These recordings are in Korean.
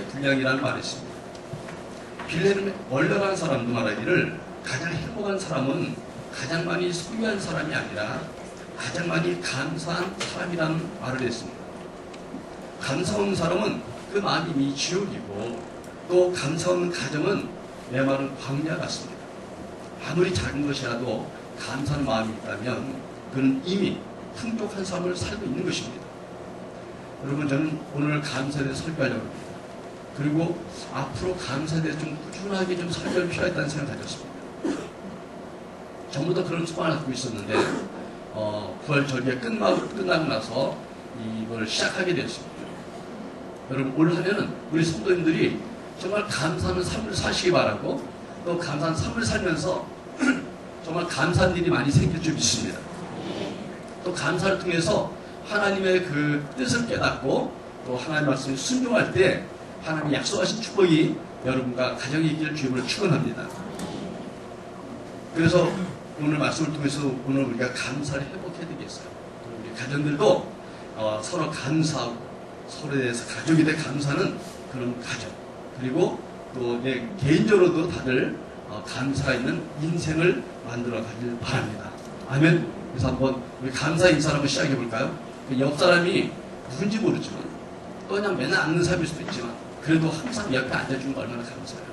천하의 분량이라는 말이 있습니다. 빌레는 원래한 사람도 말하기를 가장 행복한 사람은 가장 많이 소유한 사람이 아니라 가장 많이 감사한 사람이라는 말을 했습니다. 감사 없는 사람은 그 마음이 이미 지옥이고 또 감사 없는 가정은 메마른 광야 같습니다. 아무리 작은 것이라도 감사하는 마음이 있다면 그는 이미 풍족한 삶을 살고 있는 것입니다. 여러분, 저는 오늘 감사에 대해서 설교하려고 합니다. 그리고 앞으로 감사에 대해서 좀 꾸준하게 좀 설교를 필요하다는 생각을 가졌습니다. 전부터 그런 습관을 갖고 있었는데 부활 절기가 끝나고 나서 이걸 시작하게 되었습니다. 여러분, 올 한해는 우리 성도님들이 정말 감사하는 삶을 사시기 바라고 또 감사한 삶을 살면서 정말 감사한 일이 많이 생길 줄 믿습니다. 또 감사를 통해서 하나님의 그 뜻을 깨닫고 또 하나님 말씀에 순종할 때 하나님이 약속하신 축복이 여러분과 가정에 있기를 주님으로 축원합니다. 그래서 오늘 말씀을 통해서 오늘 우리가 감사를 회복해야 되겠어요. 우리 가정들도 서로 감사하고 서로에 대해서 가족에 대해 감사하는 그런 가정, 그리고 또 개인적으로도 다들 감사가 있는 인생을 만들어 가길 바랍니다. 아멘. 그래서 한번 우리 감사 인사를 한번 시작해 볼까요? 옆 사람이 누군지 모르지만 또 그냥 맨날 앉는 사람일 수도 있지만 그래도 항상 옆에 앉아주는 거 얼마나 감사해요.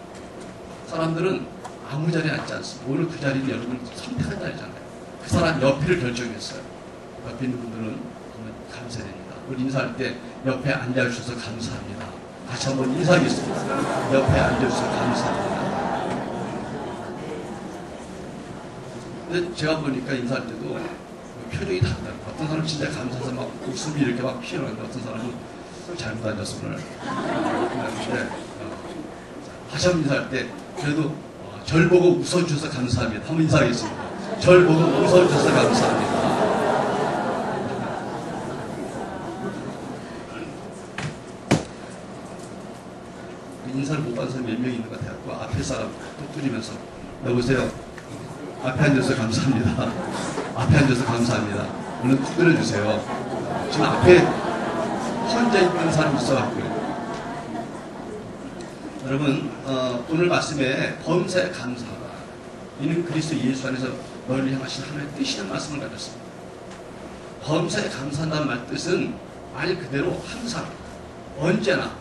사람들은 아무 자리에 앉지 않습니다. 오늘 그 자리는 여러분 선택한 자리잖아요. 그 사람 옆에를 결정했어요. 옆에 있는 분들은 정말 감사드립니다. 우리 인사할 때 옆에 앉아주셔서 감사합니다. 다시 한번 인사하겠습니다. 옆에 앉아주셔서 감사합니다. 근데 제가 보니까 인사할 때도 표정이 다르다. 어떤 사람은 진짜 감사해서 막 웃음이 이렇게 막 피어나는데 어떤 사람은 잘못 앉았어 오늘. 근데 다시 한번 인사할 때 그래도 절 보고 웃어주셔서 감사합니다. 한번 인사하겠습니다. 절 보고 웃어주셔서 감사합니다. 인사를 못 받은 사람이 몇 명 있는 것 같아요. 그 앞에 사람 뚝 뚫리면서 여보세요. 앞에 앉아서 감사합니다. 앞에 앉아서 감사합니다. 오늘 뚝 뚫어주세요. 지금 앞에 혼자 있는 사람이 있어갖고요. 여러분, 오늘 말씀에 범사에 감사하라. 이는 그리스도 예수 안에서 너희를 향하신 하나님의 뜻이라는 말씀을 가졌습니다. 범사에 감사한다는 말 뜻은 말 그대로 항상, 언제나,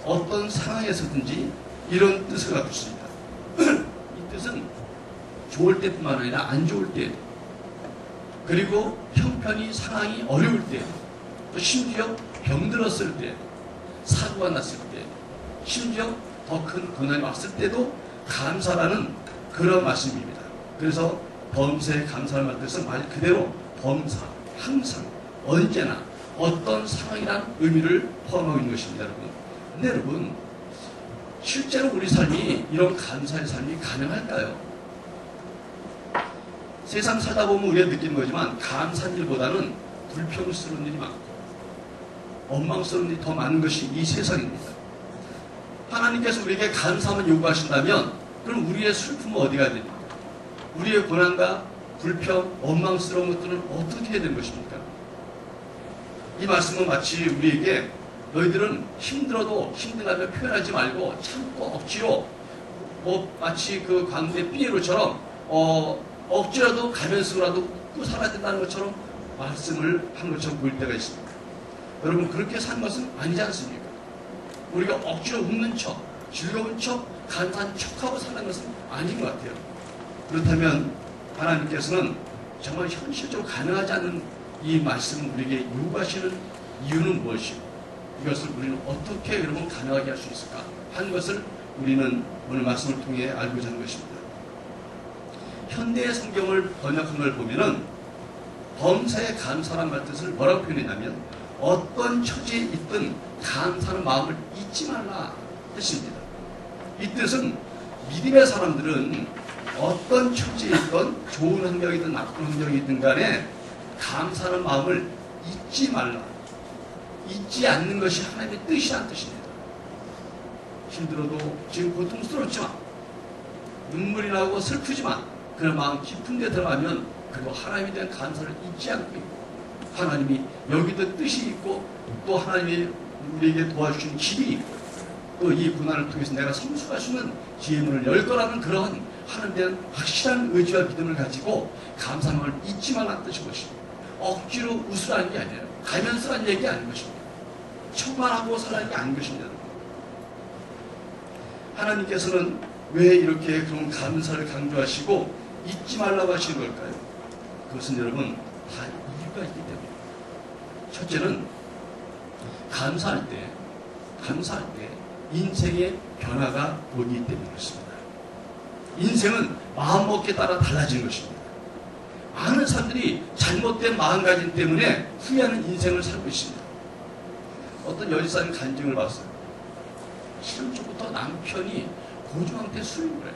어떤 상황에서든지 이런 뜻을 갖고 있습니다. 이 뜻은 좋을 때뿐만 아니라 안 좋을 때, 그리고 형편이 상황이 어려울 때, 또 심지어 병들었을 때, 사고가 났을 때, 심지어 더 큰 고난이 왔을 때도 감사라는 그런 말씀입니다. 그래서 범사에 감사라는 뜻은 말 그대로 범사, 항상, 언제나, 어떤 상황이라는 의미를 포함하고 있는 것입니다, 여러분. 근데 여러분, 실제로 우리 삶이 이런 감사의 삶이 가능할까요? 세상 살다 보면 우리가 느끼는 거지만 감사한 일보다는 불평스러운 일이 많고 원망스러운 일이 더 많은 것이 이 세상입니다. 하나님께서 우리에게 감사함을 요구하신다면 그럼 우리의 슬픔은 어디가 됩니까? 우리의 고난과 불평, 원망스러운 것들은 어떻게 해야 되는 것입니까? 이 말씀은 마치 우리에게 너희들은 힘들어도 힘들다며 표현하지 말고 참고 억지로 마치 그 광대 피에로처럼 억지라도 가면서라도 웃고 살아야 된다는 것처럼 말씀을 한 것처럼 보일 때가 있습니다. 여러분, 그렇게 사는 것은 아니지 않습니까? 우리가 억지로 웃는 척, 즐거운 척, 감사한 척하고 사는 것은 아닌 것 같아요. 그렇다면 하나님께서는 정말 현실적으로 가능하지 않은 이 말씀을 우리에게 요구하시는 이유는 무엇이고 이것을 우리는 어떻게 여러분 가능하게 할 수 있을까 하는 것을 우리는 오늘 말씀을 통해 알고자 하는 것입니다. 현대의 성경을 번역한 걸 보면은 범사에 감사란 말 뜻을 뭐라고 표현했냐면 어떤 처지에 있든 감사하는 마음을 잊지 말라 뜻입니다. 이 뜻은 믿음의 사람들은 어떤 처지에 있든 좋은 환경이든 나쁜 환경이든 간에 감사하는 마음을 잊지 말라. 잊지 않는 것이 하나님의 뜻이라는 뜻입니다. 힘들어도 지금 고통스럽지만 눈물이 나고 슬프지만 그런 마음 깊은 데 들어가면 그리고 하나님에 대한 감사를 잊지 않고 있고 하나님이 여기도 뜻이 있고 또 하나님이 우리에게 도와주신 길이 있고 또 이 고난을 통해서 내가 성숙할 수 있는 지혜의 문을 열 거라는 그러한 하나님에 대한 확실한 의지와 믿음을 가지고 감사함을 잊지 말라는 뜻인 것입니다. 억지로 웃으라는 게 아니에요. 가면서 하는 얘기 아닌 것입니다. 천만하고 살아는 게 아닌 것입니다. 하나님께서는 왜 이렇게 그런 감사를 강조하시고 잊지 말라고 하시는 걸까요? 그것은 여러분 다 이유가 있기 때문에. 첫째는 감사할 때 인생의 변화가 오기 때문에 그렇습니다. 인생은 마음먹기에 따라 달라지는 것입니다. 많은 사람들이 잘못된 마음가짐 때문에 후회하는 인생을 살고 있습니다. 어떤 여지사님 간증을 봤어요. 실험초부터 남편이 고조한테 술을 먹어요.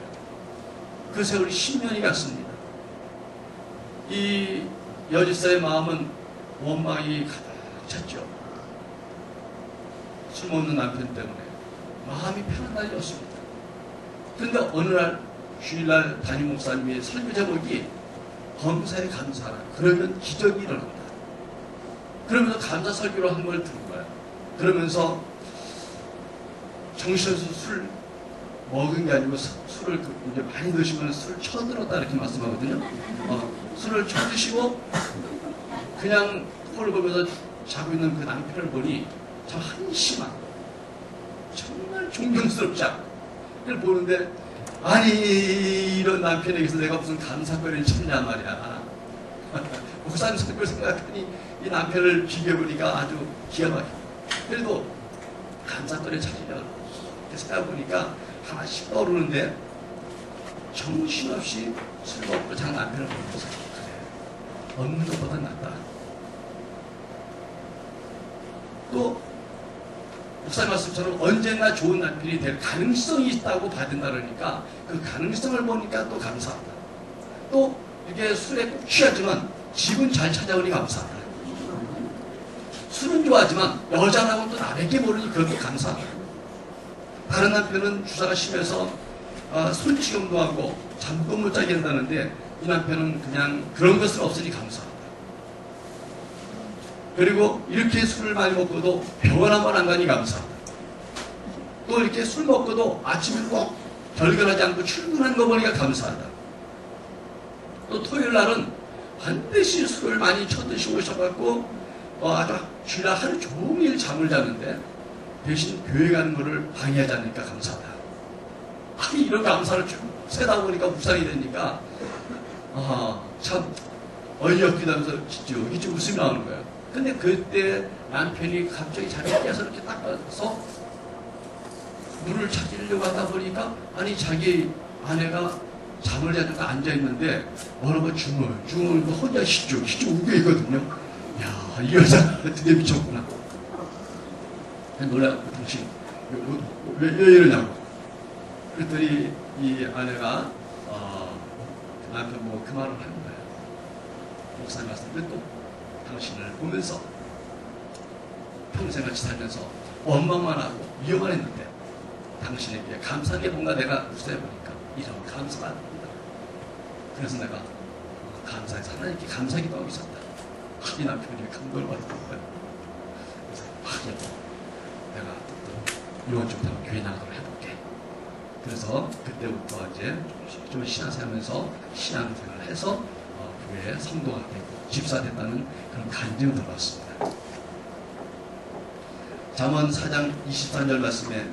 그 세월이 10년이 갔습니다. 이 여지사의 마음은 원망이 가득 찼죠. 술 먹는 남편 때문에 마음이 편한 날이 없습니다. 그런데 어느 날 주일날 담임 목사님의 설교 제목이 범사에 감사하라. 그러면 기적이 일어난다. 그러면서 감사 설교를 한 걸 들은 거예요. 그러면서 정신없이 술 먹은 게 아니고 술을 이제 많이 드시면 술 쳐들었다 이렇게 말씀하거든요. 술을 쳐드시고 그냥 홀을 보면서 자고 있는 그 남편을 보니 참 한심한, 정말 존경스럽지 않고 그걸 보는데, 아니 이런 남편에게서 내가 무슨 감사거리를 찾냐 말이야. 목사님 설교 생각하니 이 남편을 비교해보니까 아주 기가 막혀. 그래도 감사거리를 찾으려고 이렇게 생각해보니까 하나씩 떠오르는데, 정신없이 술 먹고 장 남편을 보면서 그래, 없는 것보다 낫다. 또 목사님 말씀처럼 언젠가 좋은 남편이 될 가능성이 있다고 받은다 그러니까 그 가능성을 보니까 또 감사하다. 또 이게 술에 꼭 취하지만 집은 잘 찾아오니 감사하다. 술은 좋아하지만 여자라고 또 나밖에 모르니 그것도 감사하다. 다른 남편은 주사가 심해서 솔직염도 하고 잠도 못 자게 한다는데 이 남편은 그냥 그런 것은 없으니 감사하다. 그리고 이렇게 술을 많이 먹고도 병원 한 번 안 가니 감사하다. 또 이렇게 술 먹고도 아침에 꼭 결결하지 않고 출근하는 거 보니까 감사하다. 또 토요일 날은 반드시 술을 많이 쳐드시고 오셔갖고 아주 주일날 하루 종일 잠을 자는데 대신 교회 가는 거를 방해하지 않으니까 감사하다. 아니 이런 감사를 쭉 세다 보니까 묵상이 되니까 참 어이없기도 하면서 이제 웃음이 나오는 거예요. 근데 그때 남편이 갑자기 자기가 깨서 이렇게 딱 가서 물을 찾으려고 하다 보니까 아니 자기 아내가 잠을 자다가 앉아있는데 뭐라고 중얼 혼자 시쭉 웃고 있거든요. 야, 이 여자 드디어 미쳤구나. 놀라고 당신 왜 이러냐고. 그랬더니 이 아내가 남편 뭐 그 말을 하는 거예요. 목사님 말씀을 또 당신을 보면서 평생같이 살면서 원망만 하고 위험만 했는데 당신에게 감사한 게 뭔가 내가 묵상해보니까 이런 감사가 안 됩니다. 그래서 내가 감사해서 하나님께 감사 기도하고 있었다. 이 남편이 감동을 받았던 거예요. 그래서 내가 또 이번 주부터 교회 나가도록 해볼게. 그래서 그때부터 이제 좀 신앙생활하면서 신앙생활을 해서 교회에 성도가 되고 집사 됐다는 그런 간증을 들어봤습니다. 잠언 4장 23절 말씀에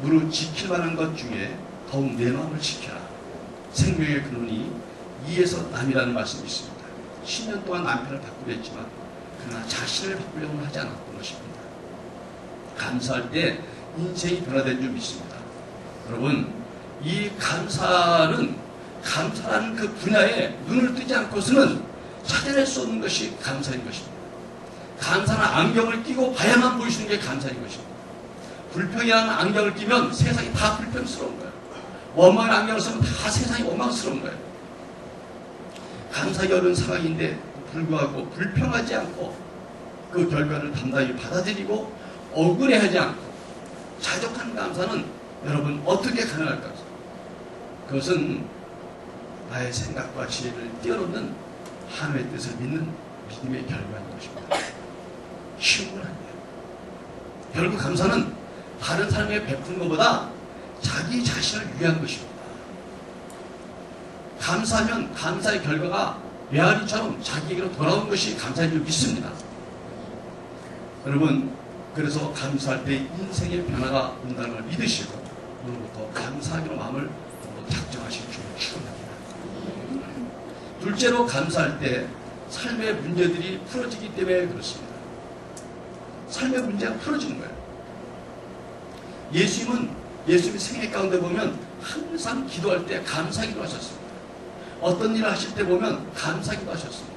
무릇 지킬 만한 것 중에 더욱 내 마음을 지켜라. 생명의 근원이 이에서 남이라는 말씀이 있습니다. 10년 동안 남편을 바꾸려 했지만 그러나 자신을 바꾸려고는 하지 않았던 것입니다. 감사할 때 인생이 변화된 줄 믿습니다. 여러분, 이 감사라는 그 분야에 눈을 뜨지 않고서는 찾아낼 수 없는 것이 감사인 것입니다. 감사는 안경을 끼고 봐야만 보이시는 게 감사인 것입니다. 불평이라는 안경을 끼면 세상이 다 불평스러운 거예요. 원망의 안경을 쓰면 다 세상이 원망스러운 거예요. 감사하기 어려운 상황인데 불구하고 불평하지 않고 그 결과를 담당히 받아들이고 억울해하지 않고 자족하는 감사는 여러분 어떻게 가능할까요? 그것은 나의 생각과 지혜를 뛰어넘는 하나님의 뜻을 믿는 믿음의 결과인 것입니다. 쉬운 건 아니에요. 결국 감사는 다른 사람에게 베푸는 것보다 자기 자신을 위한 것입니다. 감사하면 감사의 결과가 메아리처럼 자기에게로 돌아온 것이 감사인 줄 믿습니다. 여러분, 그래서 감사할 때 인생의 변화가 온다는 걸 믿으시고 오늘부터 감사하기로 마음을 작정하시기 축원합니다. 둘째로, 감사할 때 삶의 문제들이 풀어지기 때문에 그렇습니다. 삶의 문제가 풀어지는 거예요. 예수님 생애 가운데 보면 항상 기도할 때 감사기도 하셨습니다. 어떤 일을 하실 때 보면 감사기도 하셨습니다.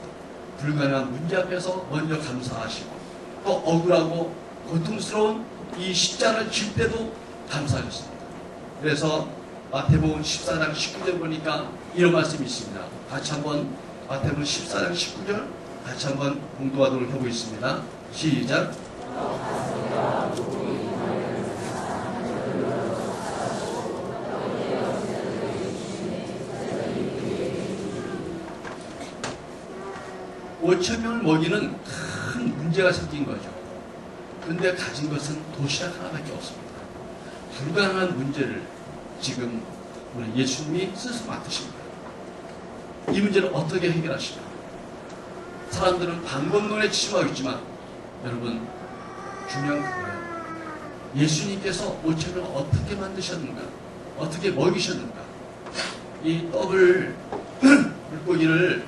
불가능한 문제 앞에서 먼저 감사하시고, 또 억울하고 고통스러운 이 십자가를 질 때도 감사하셨습니다. 그래서 마태복음 14장 19절 보니까 이런 말씀이 있습니다. 같이 한번 마태복음 14장 19절 같이 한번 공부하도록 해보겠습니다. 시작. 5,000명을 먹이는 큰 문제가 생긴 거죠. 그런데 가진 것은 도시락 하나밖에 없습니다. 불가능한 문제를 지금 우리 예수님이 스스로 맡으신 거예요. 이 문제를 어떻게 해결하시냐? 사람들은 방법론에 치중하고 있지만 여러분, 중요한 그거예요. 예수님께서 5,000명을 어떻게 만드셨는가? 어떻게 먹이셨는가? 이 떡을 물고기를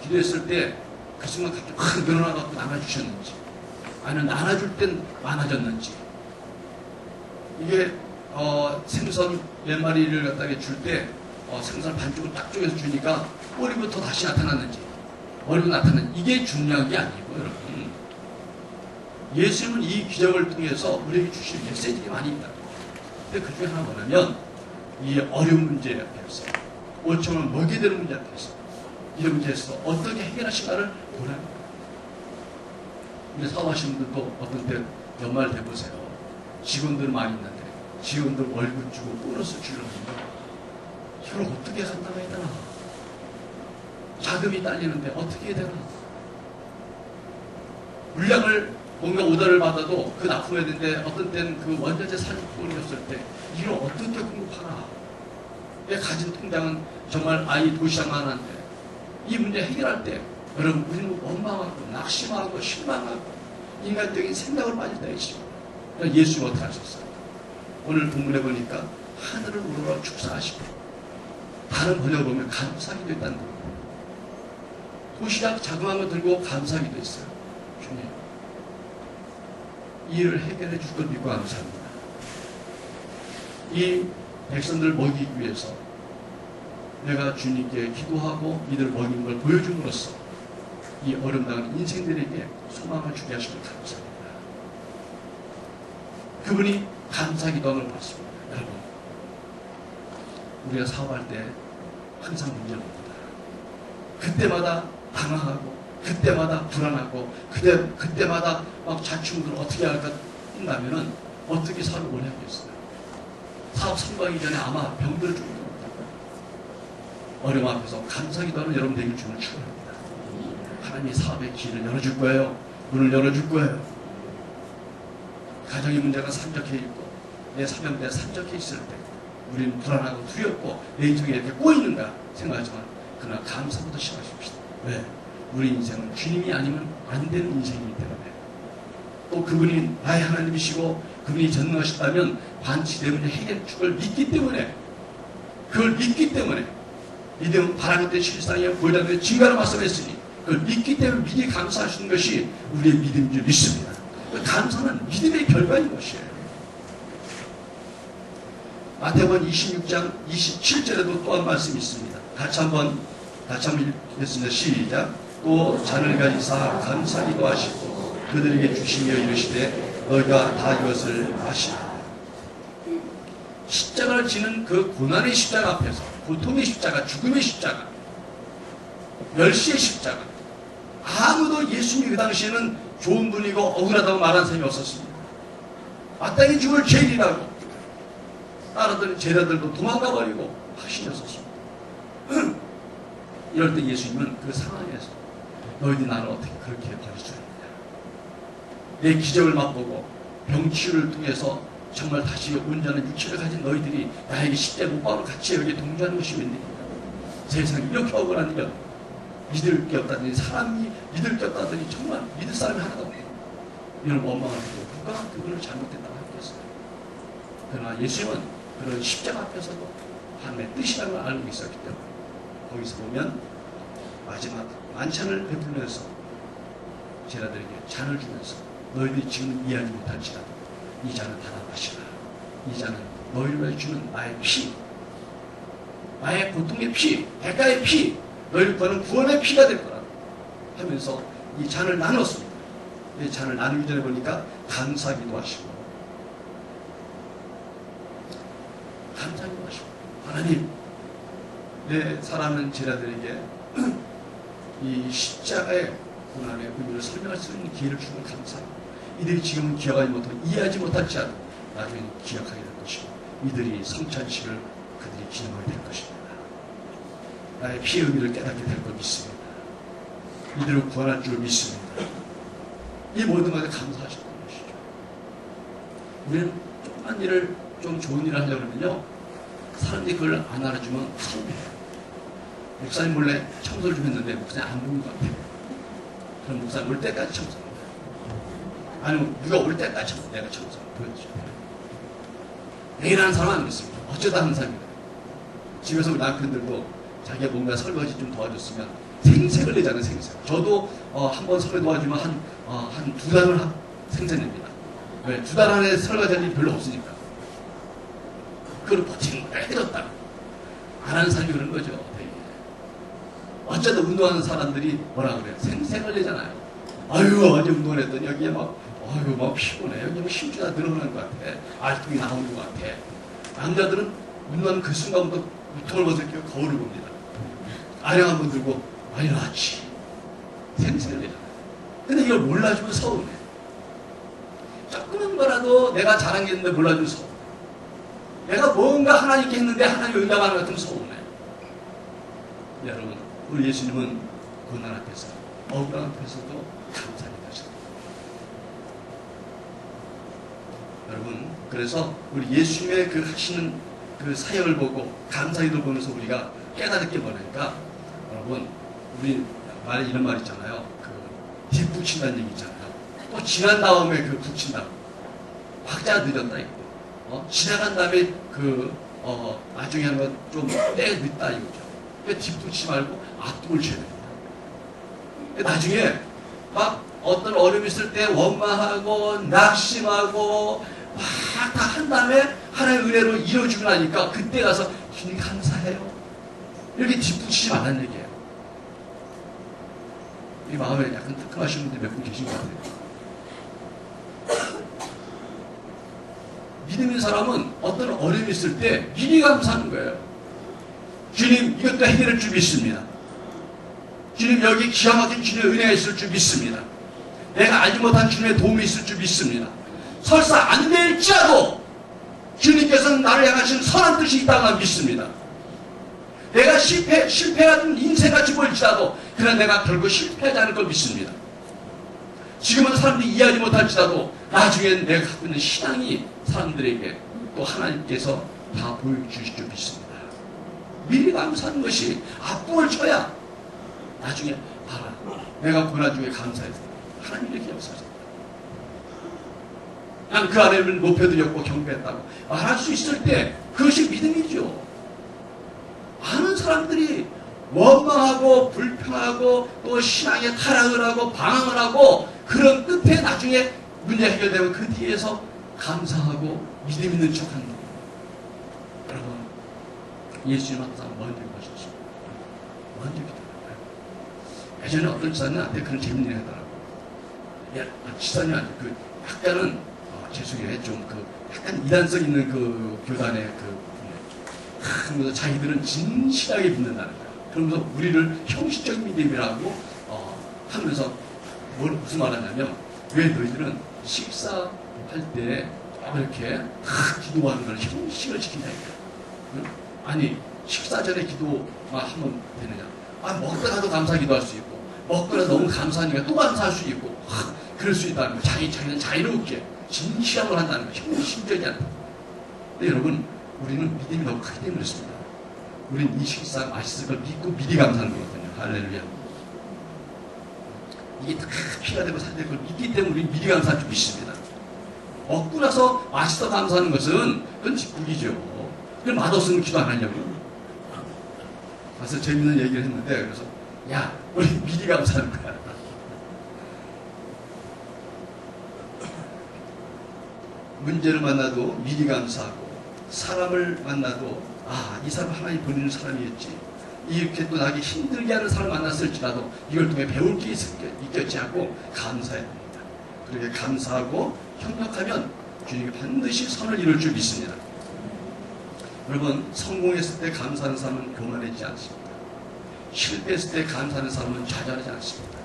기도했을 때 그 순간 갑자기 확 늘어나갖고 나눠주셨는지, 아니면 나눠줄 땐 많아졌는지, 이게 생선 몇 마리를 갖다가 줄 때 생선 반쪽을 딱 쪼개서 주니까 꼬리부터 다시 나타났는지, 머리부터 나타났는지, 이게 중요한 게 아니고 여러분, 예수님은 이 기적을 통해서 우리에게 주신 메시지가 많이 있다. 근데 그 중에 하나 뭐냐면 이 어려운 문제 앞에서 5,000원 먹게 되는 문제 앞에서 이런 문제에서 어떻게 해결하실까를 보라는 거예요. 우리 사업하시는 분들도 어떤 때 연말 돼보세요. 직원들 많이 있는데 직원들 월급 주고 보너스 주려고 하면 이걸 어떻게 감당해야 되나? 자금이 딸리는데 어떻게 해야 되나? 물량을 뭔가 오더를 받아도 그 납품해야 되는데 어떤 때는 그 원자재 살림꾼이 없을 때 이걸 어떻게 공급하나? 내 가진 통장은 정말 아이 도시락만 한데 이 문제 해결할 때 여러분, 우리는 원망하고 낙심하고 실망하고 인간적인 생각을 빠질 때가 있습니다. 예수님 어떻게 하셨어요? 오늘 본문에 보니까 하늘을 우러러 축사하시고, 다른 번역을 보면 감사기도 했다는 거예요. 도시락 자그마한 거 들고 감사기도 했어요. 주님, 이 일을 해결해 줄 걸 믿고 감사합니다. 이 백성들을 먹이기 위해서 내가 주님께 기도하고 이들을 먹이는 걸 보여줌으로써 이 어려움당한 인생들에게 소망을 주게 하시길 감사합니다. 그분이 감사기도함을 받습니다. 여러분, 우리가 사업할 때 항상 문제가 옵니다. 그때마다 당황하고, 그때마다 불안하고, 그때마다 막 자충우를 어떻게 할까 한다면은 어떻게 사업을 오래 하겠어요? 사업 성공하기 전에 아마 병들을 좀 어려움 앞에서 감사기도하는 여러분 되길 주님을 축원합니다. 하나님이 사업의 길을 열어줄 거예요. 문을 열어줄 거예요. 가정의 문제가 산적해 있고 내 사명대가 산적해 있을 때 우리는 불안하고 두렵고 내 인생이 이렇게 꼬이는가 생각하지만 그러나 감사부터 시작하십시다. 왜? 우리 인생은 주님이 아니면 안 되는 인생이기 때문에, 또 그분이 나의 하나님이시고 그분이 전능하셨다면 반드시 내 문제 해결해 줄 걸 믿기 때문에, 그걸 믿기 때문에 믿음 바라는 때 실상에 보이다는 데 증거로 말씀했으니 그걸 믿기 때문에 미리 감사하시는 것이 우리의 믿음인 줄 믿습니다. 감사는 믿음의 결과인 것이에요. 마태복음 26장 27절에도 또 한 말씀이 있습니다. 같이 한번 읽겠습니다. 시작. 또 잔을 가지사 감사기도 하시고 그들에게 주시며 이르시되 너희가 다 이것을 마시라. 십자가를 지는 그 고난의 십자가 앞에서, 고통의 십자가, 죽음의 십자가, 멸시의 십자가, 아무도 예수님이 그 당시에는 좋은 분이고 억울하다고 말하는 사람이 없었습니다. 마땅히 죽을 죄인이라고 따라들 제자들도 도망가버리고 확신했었습니다. 이럴 때 예수님은 그 상황에서 너희들이 나를 어떻게 그렇게 버릴 수 있느냐, 내 기적을 맛보고 병치유를 통해서 정말 다시 온전한 육체를 가진 너희들이 나에게 십자가 못 박으러 같이 여기 동조하는 것이 웬일이냐. 세상이 이렇게 억울한 일, 믿을 게 없다더니, 사람이 믿을 게 없다더니 정말 믿을 사람이 하나도 없네요. 이런 원망을 하고 누가 그분을 잘못했다고 하겠어요. 그러나 예수님은 그런 십자가 앞에서도 하나님의 뜻이라는 걸 알고 있었기 때문에 거기서 보면 마지막 만찬을 베풀면서 제자들에게 잔을 주면서 너희들이 지금 이해하지 못할지라도 이 잔을 받아 마시라. 이 잔은 너희를 위해 주는 나의 피, 나의 고통의 피, 대가의 피, 너희를 구하는 구원의 피가 될 거라 하면서 이 잔을 나눴습니다. 이 잔을 나누기 전에 보니까 감사기도 하시고, 감사기도 하시고, 하나님, 내 사랑하는 제자들에게 이 십자가의 고난의 의미를 설명할 수 있는 기회를 주는 감사합니다. 이들이 지금은 기억하지 못하고 이해하지 못할지라도 나중에는 기억하게 될 것이고, 이들이 성찬식을 그들이 기념하게 될 것입니다. 나의 피의 의미를 깨닫게 될 걸 믿습니다. 이들을 구원할 줄 믿습니다. 이 모든 것에 감사하셨던 것이죠. 우리는 조그만 일을, 좀 좋은 일을 하려고 하면요, 사람들이 그걸 안 알아주면 서운해요. 목사님 몰래 청소를 좀 했는데 목사님 안 보는 것 같아요. 그럼 목사님 올 때까지 청소합니다. 아니면 누가 올 때까지 내가 청소 보여주죠. 내일하는 사람 안 믿습니다. 어쩌다 하는 사람입니다. 집에서 우리 남편들도 자기가 뭔가 설거지 좀 도와줬으면 생색을 내잖아요. 생색. 저도 한번 설거지 도와주면 한 2달을 생색냅니다. 왜? 2달 안에 설거지 할 일이 별로 없으니까. 그걸 버티는 거야. 해줬다. 안 하는 사람이 그런 거죠. 되게. 어쩌다 운동하는 사람들이 뭐라 그래요? 생색을 내잖아요. 아유, 어제 운동을 했더니 여기에 막 피곤해. 여기 막 힘주다 늘어나는 것 같아. 알통이 나오는 것 같아. 남자들은 운동하는 그 순간부터 우통을 벗을게요. 거울을 봅니다. 아령 한번 들고, 많이 나왔지. 생색을 내잖아요. 근데 이걸 몰라주면 서운해. 조그만 거라도 내가 잘한 게 있는데 몰라주면 서운해. 내가 뭔가 하나님께 했는데 하나님 응답하는 것 같으면 서운해. 여러분, 우리 예수님은 고난 앞에서, 억울한 앞에서도 감사를 하셨습니다. 여러분, 그래서 우리 예수님의 그 하시는 그 사역을 보고 감사기도 보면서 우리가 깨달을 게 뭐냐니까, 여러분, 우리 말에 이런 말 있잖아요. 그 뒷북친다는 얘기 있잖아요. 또 지난 다음에 그 북친다. 박자가 늦었다 이거. 지나간 다음에 나중에 하는 건 좀 때가 늦다 이거죠. 그러니까 뒷북치 말고 앞북을 쳐야 됩니다. 나중에 막 어떤 어려움이 있을 때 원망하고 낙심하고 막 다 한 다음에 하나님의 은혜로 이루어지고 나니까 그때 가서 주님 감사해요. 이렇게 뒷북치지 말라는 얘기예요. 이 마음에 약간 뜨끔하시는 분들 몇 분 계신 것 같아요. 믿음인 사람은 어떤 어려움이 있을 때 미리 감사하는 거예요. 주님, 이것도 해결할 줄 믿습니다. 주님, 여기 기가 막힌 주님의 은혜가 있을 줄 믿습니다. 내가 알지 못한 주님의 도움이 있을 줄 믿습니다. 설사 안 될지라도 주님께서는 나를 향하신 선한 뜻이 있다고 믿습니다. 내가 실패한 인생같이 보일지라도 그러나 내가 결국 실패하지 않을 걸 믿습니다. 지금은 사람들이 이해하지 못할지라도 나중엔 내가 갖고 있는 신앙이 사람들에게 또 하나님께서 다 보여주실 줄 믿습니다. 미리 감사하는 것이 앞불을 쳐야 나중에 봐라. 내가 고난 중에 감사해서 하나님 이렇게 역사하셨다. 난 그 하나님을 높여드렸고 경배했다고 말할 수 있을 때 그것이 믿음이죠. 많은 사람들이 원망하고 불평하고 또 신앙에 타락을 하고 방황을 하고 그런 끝에 나중에 문제 해결되면 그 뒤에서 감사하고 믿음 있는 척하는 거예요. 여러분, 예수님 항상 먼저 가셨어요. 먼저 기도해요. 예전에 어떤 지사님한테 그런 재밌는 얘기 하더라고요. 지사님 아니고 약간은 죄송해요. 좀 약간 이단성 있는 교단의 그러면서 자기들은 진실하게 믿는다는 거예요. 그러면서 우리를 형식적인 믿음이라고 하면서 무슨 말 하냐면, 왜 너희들은 식사할 때 이렇게 기도하는 걸 형식을 지키냐 이거예요. 아니, 식사 전에 기도만 하면 되느냐. 먹다가도 감사 기도할 수 있고, 먹거나 너무 감사하니까 또 감사할 수 있고, 그럴 수 있다는 거예요. 자기는 자유롭게 진시함을 한다는 거예요. 형식적이 아니라. 근데 여러분, 우리는 믿음이 너무 크기 때문에 그렇습니다. 우리는 이 식사 맛있을 걸 믿고 미리 감사하는 거거든요. 할렐루야. 이게 다 피가 되고 살이 될 걸 믿기 때문에 우리는 미리 감사할 줄 믿습니다. 먹고 나서 맛있어 감사하는 것은 그건 직분이죠. 그럼 맛없으면 기도 안 하냐고요. 그래서 재밌는 얘기를 했는데, 그래서 야, 우리 미리 감사하는 거야. 문제를 만나도 미리 감사하고, 사람을 만나도 이 사람 하나님 보내는 사람이었지. 이렇게 또 나에게 힘들게 하는 사람을 만났을지라도 이걸 통해 배울 게 있겠지 하고 감사해야 됩니다. 그렇게 감사하고 협력하면 주님이 반드시 선을 이룰 줄 믿습니다. 여러분, 성공했을 때 감사하는 사람은 교만하지 않습니다. 실패했을 때 감사하는 사람은 좌절하지 않습니다.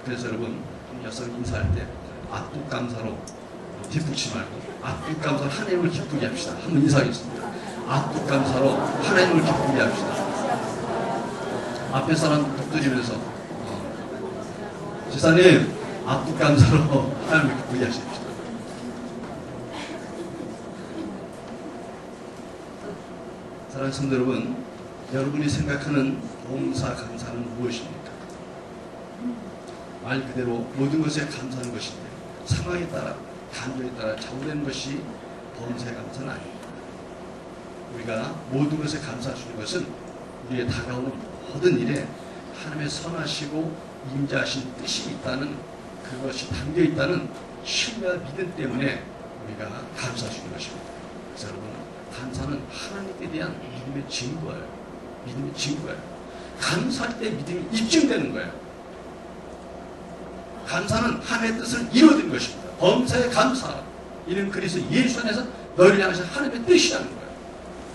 그래서 여러분, 여성 인사할 때 앞북 감사로 뒷북치 말고 앞북 감사로 하나님을 기쁘게 합시다. 한번 인사하겠습니다. 앞북 감사로 하나님을 기쁘게 합시다. 앞에 사람 북두리면서 지사님 앞북 감사로 하나님을 기쁘게 하십시다. 사랑하는 성도 여러분, 여러분이 생각하는 봉사 감사는 무엇입니까? 말 그대로 모든 것에 감사하는 것인데 상황에 따라 감정에 따라 좌우되는 것이 범사의 감사는 아닙니다. 우리가 모든 것에 감사할 수 있는 것은 우리의 다가오는 모든 일에 하나님의 선하시고 임재하신 뜻이 있다는, 그것이 담겨 있다는 신뢰와 믿음 때문에 우리가 감사할 수 있는 것입니다. 그래서 여러분, 감사는 하나님께 대한 믿음의 증거예요. 믿음의 증거예요. 감사할 때 믿음이 입증되는 거예요. 감사는 하나님의 뜻을 이루어진 것입니다. 범사에 감사. 이는 그리스도 예수 안에서 너희를 향하신 하나님의 뜻이라는 거예요.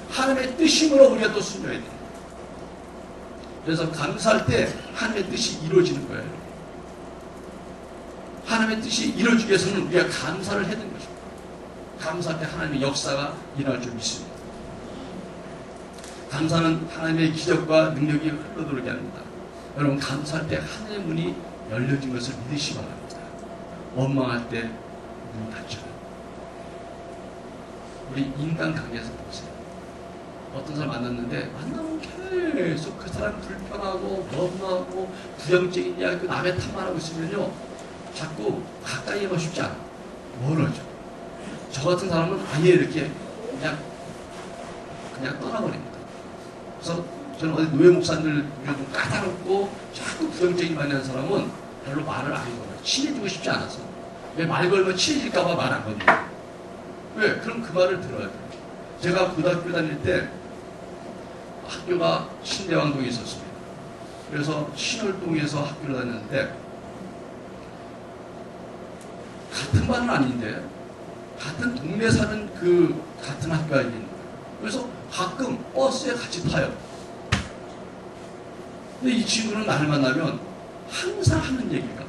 하나님의 뜻임으로 우리가 또 순종해야 됩니다. 그래서 감사할 때 하나님의 뜻이 이루어지는 거예요. 하나님의 뜻이 이루어지기 위해서는 우리가 감사를 해야 되는 것입니다. 감사할 때 하나님의 역사가 일어날 줄 믿습니다. 감사는 하나님의 기적과 능력이 흘러들어오게 합니다. 여러분, 감사할 때 하늘의 문이 열려진 것을 믿으시기 바랍니다. 원망할 때 문이 닫혀요. 우리 인간관계에서 보세요. 어떤 사람 만났는데 만나면 계속 그 사람 불편하고 원망하고 부정적인 이야기, 남의 탓만 하고 있으면요, 자꾸 가까이 하고 싶지 않아. 멀어져. 저 같은 사람은 아예 이렇게 그냥 떠나버립니다. 그래서 저는 어디 노예 목사님들 좀 까다롭고 자꾸 부정적인 말을 하는 사람은 별로 말을 안 걸어요. 친해지고 싶지 않아서. 왜 말 걸면 친해질까봐 말 안 거든요. 왜? 그럼 그 말을 들어야 돼요. 제가 고등학교 다닐 때 학교가 신대왕동에 있었습니다. 그래서 신월동에서 학교를 다녔는데 같은 반은 아닌데 같은 동네 사는 그 같은 학교가 있는 거예요. 그래서 가끔 버스에 같이 타요. 근데 이 친구는 나를 만나면 항상 하는 얘기가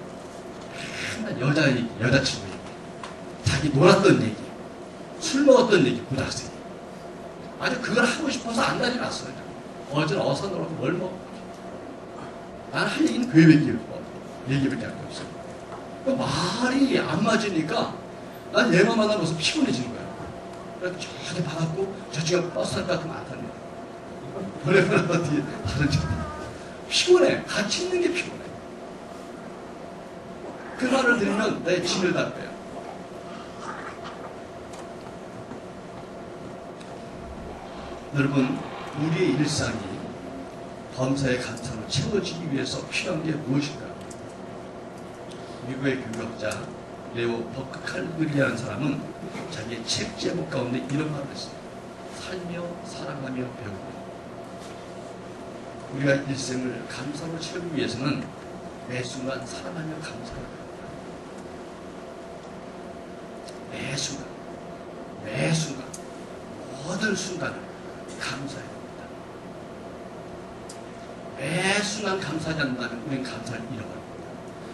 맨날 여자 얘기, 여자친구 얘기, 자기 놀았던 얘기, 술 먹었던 얘기, 고등학생. 아주 그걸 하고 싶어서 안달이 났어요. 어제는 어서 놀았고 뭘 먹었고. 나는 할 얘기는 그 얘기밖에 안 없어요. 그 말이 안 맞으니까 난 얘만 만나면서 피곤해지는 거야. 그래서 저기 봐갖고 저 친구가 버스 탈 것 같으면 안 탑니다. 그러면 어디 다른 집 피곤해. 같이 있는 게 피곤해. 그 말을 들으면 내 짐을 다 빼요. 여러분, 우리의 일상이 범사의 감사로 채워지기 위해서 필요한 게 무엇인가? 미국의 교육학자 레오 버크칼그리라는 사람은 자기의 책 제목 가운데 이런 말을 했어요. 살며 사랑하며 배우고. 우리가 일생을 감사로 채우기 위해서는 매 순간 사랑하며 감사해야 합니다. 매 순간, 매 순간, 모든 순간을 감사해야 합니다. 매 순간 감사하지 않는다면 우리는 감사를 잃어버립니다.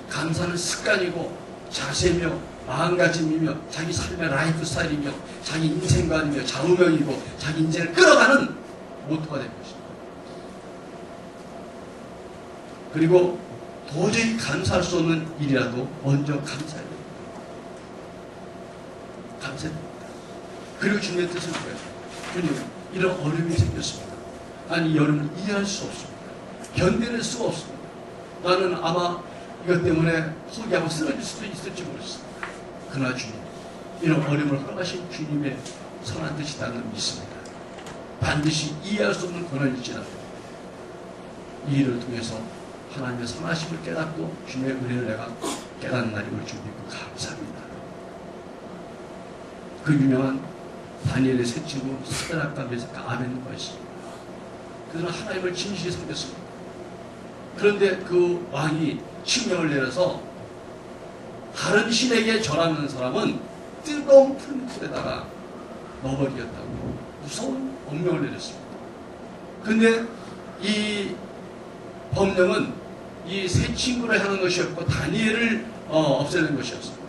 감사는 습관이고 자세며 마음가짐이며 자기 삶의 라이프 스타일이며 자기 인생관이며 좌우명이고 자기 인생을 끌어가는 모토가 될 것입니다. 그리고 도저히 감사할 수 없는 일이라도 먼저 감사해야 됩니다. 감사드립니다. 그리고 주님의 뜻을 구해요. 주님, 이런 어려움이 생겼습니다. 아니, 여러분을 이해할 수 없습니다. 견뎌낼 수가 없습니다. 나는 아마 이것 때문에 포기하고 쓰러질 수도 있을지 모르겠습니다. 그러나 주님, 이런 어려움을 허락하신 주님의 선한 뜻이라는 믿습니다. 반드시 이해할 수 없는 고난일지라도 이 일을 통해서 하나님의 선하심을 깨닫고 주님의 은혜를 내가 깨닫는 날이 올 줄 믿고 감사합니다. 그 유명한 다니엘의 세 친구 스데락과 메삭과 아벤노가 있습니다. 그들은 하나님을 진실히 섬겼습니다. 그런데 그 왕이 칙령을 내려서 다른 신에게 절하는 사람은 뜨거운 풀물에다가 넣어버리겠다고 무서운 법령을 내렸습니다. 그런데 이 법령은 이 세 친구를 하는 것이었고 다니엘을 없애는 것이었습니다.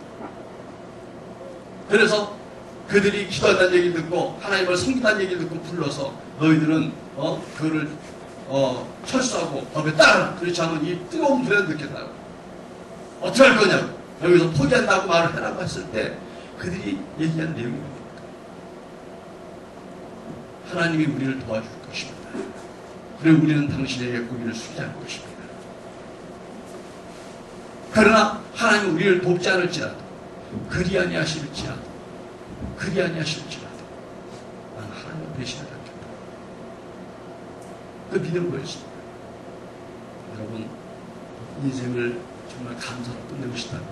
그래서 그들이 기도한다는 얘기를 듣고 하나님을 섬긴다는 얘기를 듣고 불러서 너희들은 그를 철수하고 법에 따라 그렇지 않으면 이 뜨거운 불에 넣겠다고 어떻게 할 거냐고 여기서 포기한다고 말을 해라고 했을 때 그들이 얘기한 내용이 뭡니까? 하나님이 우리를 도와줄 것입니다. 그리고 우리는 당신에게 고개를 숙이지 않을 것입니다. 그러나 하나님은 우리를 돕지 않을지라도 그리 아니하실지라도 나는 하나님을 배신하지 않겠다. 그 믿음 보였습니다. 여러분, 인생을 정말 감사로 끝내고 싶다면,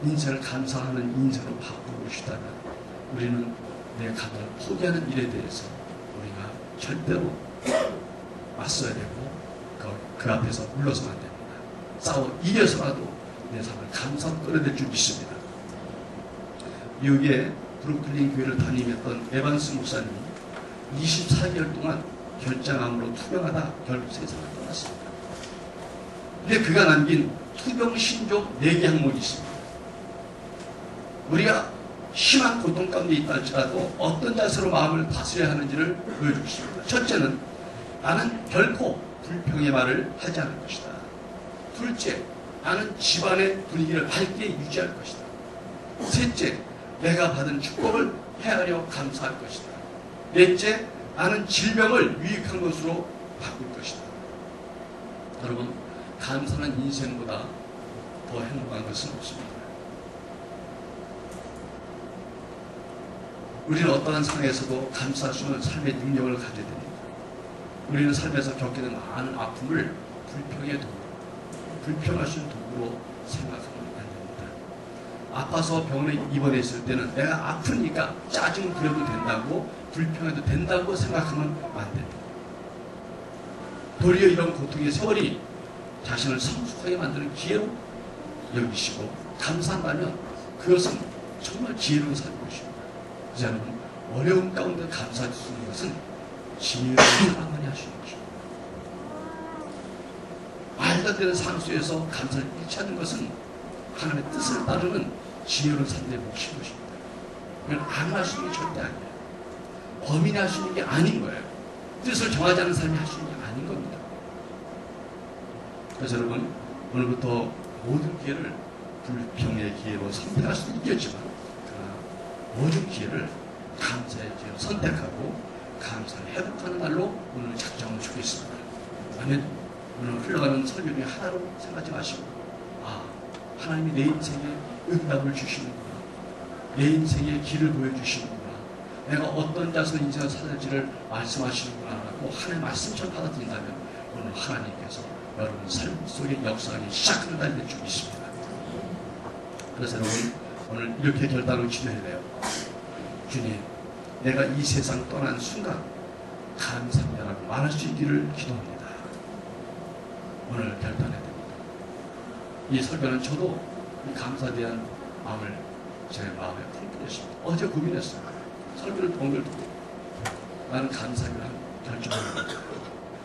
인생을 감사하는 인생으로 바꾸고 싶다면 우리는 내 가난을 포기하는 일에 대해서 우리가 절대로 맞서야 되고 그 앞에서 물러서면 안 됩니다. 싸워 이겨서라도 내 삶을 감사로 끌어낼 줄 믿습니다. 미국의 브루클린 교회를 담임했던 에반스 목사님이 24개월 동안 결장암으로 투병하다 결국 세상을 떠났습니다. 근데 그가 남긴 투병 신조 4개 항목이 있습니다. 우리가 심한 고통 가운데 있다 할지라도 어떤 자세로 마음을 다스려야 하는지를 보여주고 있습니다. 첫째는 나는 결코 불평의 말을 하지 않을 것이다. 둘째, 나는 집안의 분위기를 밝게 유지할 것이다. 셋째, 내가 받은 축복을 헤아려 감사할 것이다. 넷째, 나는 질병을 유익한 것으로 바꿀 것이다. 여러분, 감사는 인생보다 더 행복한 것은 없습니다. 우리는 어떠한 상황에서도 감사할 수 있는 삶의 능력을 가져야 됩니다. 우리는 삶에서 겪게 된 많은 아픔을 불평의 도구, 불평할 수 있는 도구로 생각하면 안 됩니다. 아파서 병원에 입원했을 때는 내가 아프니까 짜증 부려도 된다고 불평해도 된다고 생각하면 안 됩니다. 도리어 이런 고통의 세월이 자신을 성숙하게 만드는 기회로 여기시고 감사한다면 그것은 정말 지혜로운 삶인 것입니다. 그래서 여러분, 어려움 가운데 감사할 수 있는 것은 지혜로운 사랑만이 할 수 있는 것입니다. 말도 안 되는 삶 속에서 감사를 잃지 않는 것은 하나님의 뜻을 따르는 지혜로운 삶의 몫인 것입니다. 그건 안 할 수 있는 게 절대 아니에요. 범인이 할 수 있는 게 아닌 거예요. 뜻을 정하지 않은 삶이 할 수 있는 게 아닌 겁니다. 그래서 여러분, 오늘부터 모든 기회를 불평의 기회로 선택할 수도 있겠지만 그러나 모든 기회를 감사의 기회로 선택하고 감사를 회복하는 날로 오늘 작정을 주겠습니다. 아멘. 오늘 흘러가는 설교 중에 하나로 생각하지 마시고 하나님이 내 인생에 응답을 주시는구나. 내 인생의 길을 보여주시는구나. 내가 어떤 자세로 인생을 살아갈지를 말씀하시는구나 라고 하나님의 말씀처럼 받아들인다면 오늘 하나님께서 여러분 삶 속에 역사하기 시작하는 날이 될 줄 믿습니다. 그래서 여러분 오늘 이렇게 결단을 기도해야 돼요. 주님, 내가 이 세상 떠난 순간 감사합니다라고 말할 수 있기를 기도합니다. 오늘 결단해야 됩니다. 이 설교는 저도 이 감사에 대한 마음을 제 마음에 품었습니다. 어제 고민했어요. 설교를 본걸 듣고 나는 감사를 한 결정을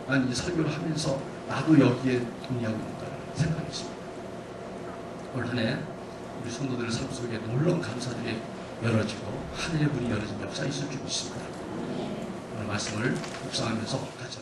난 이 설교를 하면서 나도 여기에 동의하고 있다는 생각했습니다. 올 한 해 우리 성도들 삶 속에 놀라운 감사들이 열어지고 하늘의 문이 열어진 역사가 있을 줄 믿습니다. 오늘 말씀을 묵상하면서 같이